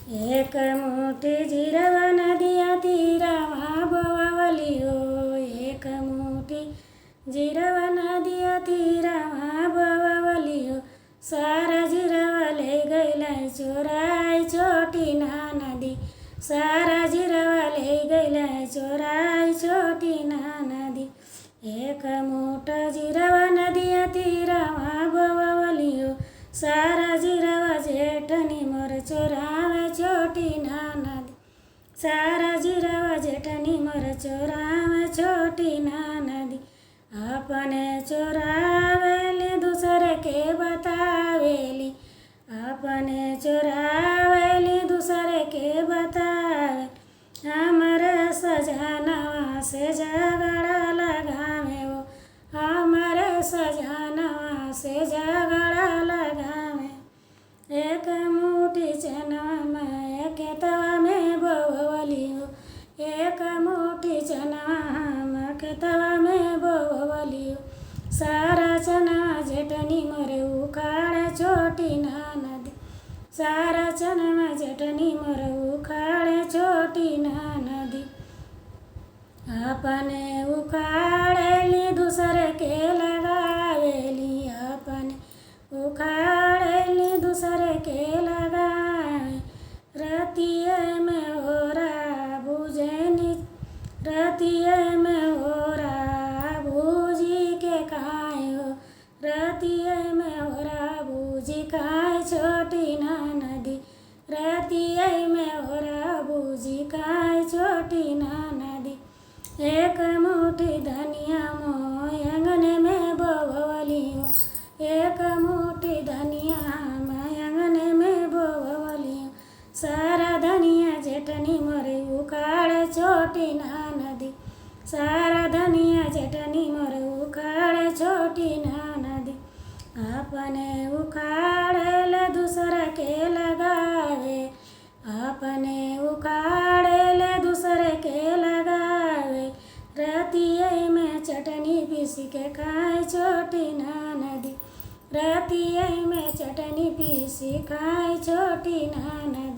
एक मुठी जीरवा नदिया तीरवा बोवली हो। एक मुठी जीरवा नदिया तीरवा बोवली हो। सारा जीरवा ले गईला चोराई छोटी ना नदी। सारा जीरवा ले गईला चोराई छोटी ना नदी। एक मोठा जीरवा नदिया तीरवा बोवली हो। सारा जीरवा जेठनी मोर चोरावे छोटी ना नदी। सारा जीरवा जेठनी मोर चोरावे छोटी ना नदी। अपने चोरावेली दूसरे के बतावेली। अपने चोरावेली दूसरे के बतावे। हमारे सजनवा से झगड़ा लगावे वो। हमारे सजनवा से झगड़ा लगावे। एक मुठी चना में खेतवा में बोवली हो। एक मुठी चना में खेतवा में बोवली हो। सारा चना जेठनी मोरे उखाड़े छोटी ना नदी। सारा चना जेठनी मोरे उखाड़े छोटी ना नदी। अपने उखाड़ेली दूसरे के लगावेली। अपने उखाड़ेली दूसरे के लगावे। रतिये में ओरा बुझनी। रतिये में ओरा बूझी के खाए हो। रतिये में ओरा बूझी खाए छोटी ना नदी। रतिये में ओरा बूझी खाए छोटी ना नदी। एक मुठी धनिया मोय अंगने में बोवली हो। एक मुठी धनिया मैं अंगने में बोवली हो। सारा धनिया जेठनी मोरे उखाड़े छोटी ना नदी। सारा धनिया जेठनी मोरे उखाड़े छोटी ना नदी। अपने उखाड़े दूसरा के लगावे। अपने उखाड़े दूसरे के लगावे। रतिये में चटनी पीस के खाए छोटी ना नदी। रतिये में चटनी पीस खाए छोटी ना नदी।